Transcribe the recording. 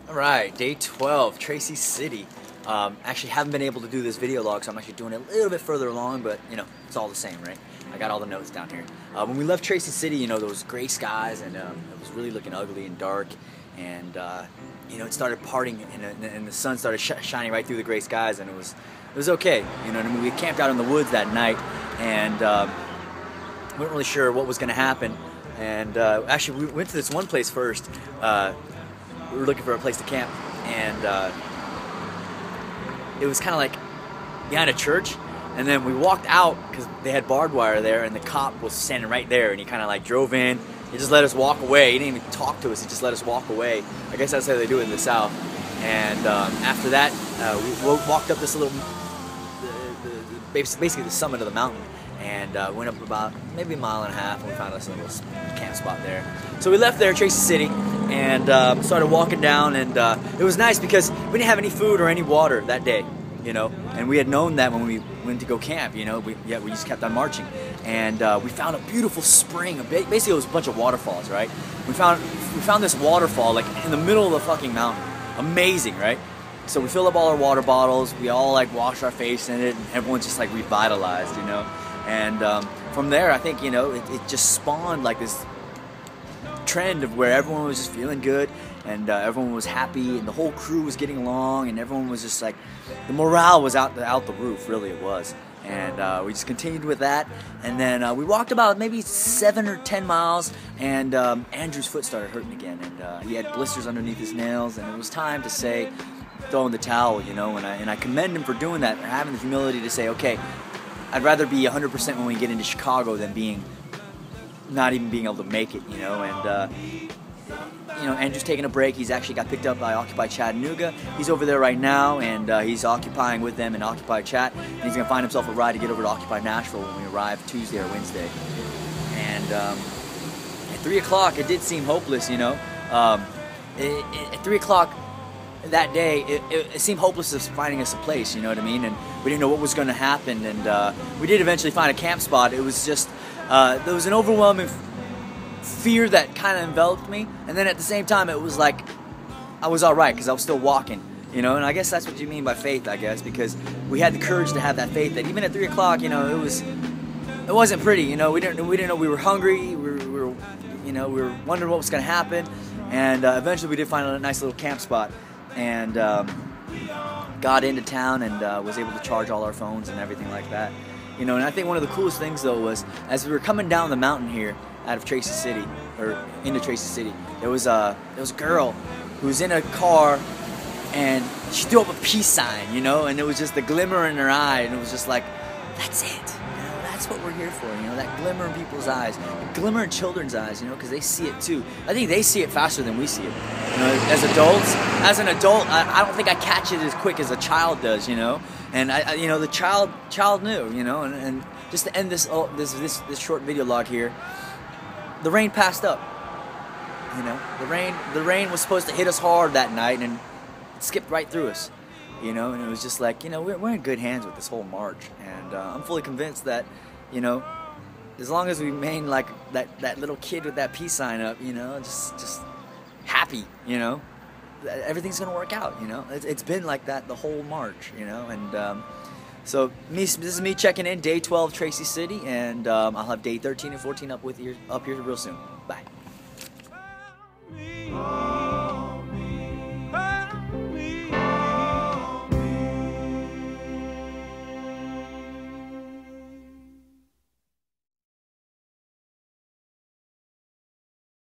Alright, day 12, Tracy City. Actually haven't been able to do this video log, so I'm actually doing it a little bit further along, but you know, it's all the same, right? I got all the notes down here. When we left Tracy City, you know, there was gray skies and it was really looking ugly and dark, and you know, it started parting and the sun started shining right through the gray skies, and it was okay. You know what I mean? We camped out in the woods that night, and we weren't really sure what was going to happen. And actually, we went to this one place first. We were looking for a place to camp, and it was kind of like behind a church. And then we walked out because they had barbed wire there, and the cop was standing right there, and he kind of like drove in. He just let us walk away. He didn't even talk to us. He just let us walk away. I guess that's how they do it in the South. And after that, we walked up this little, basically the summit of the mountain, and went up about maybe a mile and a half, and we found us a little camp spot there. So we left there, Tracy City, and started walking down, and it was nice because we didn't have any food or any water that day, you know, and we had known that when we went to go camp, you know, we just kept on marching, and we found a beautiful spring. Basically, it was a bunch of waterfalls, right? We found this waterfall like in the middle of the fucking mountain. Amazing, right? So we filled up all our water bottles. We all like washed our face in it, and everyone's just like revitalized, you know. And from there, I think, you know, it just spawned like this trend of where everyone was just feeling good, and everyone was happy, and the whole crew was getting along, and everyone was just like, the morale was out the roof, really it was. And we just continued with that, and then we walked about maybe 7 or 10 miles, and Andrew's foot started hurting again, and he had blisters underneath his nails, and it was time to say, throw in the towel, you know. And I commend him for doing that, for having the humility to say, okay, I'd rather be 100% when we get into Chicago than not even being able to make it, you know. And you know, Andrew's taking a break. He's actually got picked up by Occupy Chattanooga. He's over there right now, and he's occupying with them in Occupy Chat. And he's gonna find himself a ride to get over to Occupy Nashville when we arrive Tuesday or Wednesday. And at 3 o'clock, it did seem hopeless, you know. At 3 o'clock that day, it seemed hopeless of finding us a place, you know what I mean? And we didn't know what was going to happen, and we did eventually find a camp spot. It was just, there was an overwhelming fear that kind of enveloped me, and then at the same time, it was like, I was alright, because I was still walking, you know. And I guess that's what you mean by faith, I guess, because we had the courage to have that faith that even at 3 o'clock, you know, it wasn't pretty, you know. We didn't know we were hungry, you know, we were wondering what was going to happen, and eventually we did find a nice little camp spot, and got into town, and was able to charge all our phones and everything like that, you know. And I think one of the coolest things though was, as we were coming down the mountain here out of Tracy City, or into Tracy City, there was a girl who was in a car, and she threw up a peace sign, you know, and it was just the glimmer in her eye, and it was just like, that's it, you know, that's what we're here for, you know, that glimmer in people's eyes, the glimmer in children's eyes, you know, because they see it too. I think they see it faster than we see it, you know. As an adult, I don't think I catch it as quick as a child does, you know. And you know, the child knew, you know. And just to end this short video log here, the rain passed up, you know. The rain was supposed to hit us hard that night, and it skipped right through us, you know. And it was just like, you know, we're in good hands with this whole march, and I'm fully convinced that, you know, as long as we remain like that little kid with that peace sign up, you know, just happy, you know, everything's gonna work out, you know. It's been like that the whole march, you know. And so this is me checking in day 12 Tracy City, and I'll have day 13 and 14 up here real soon.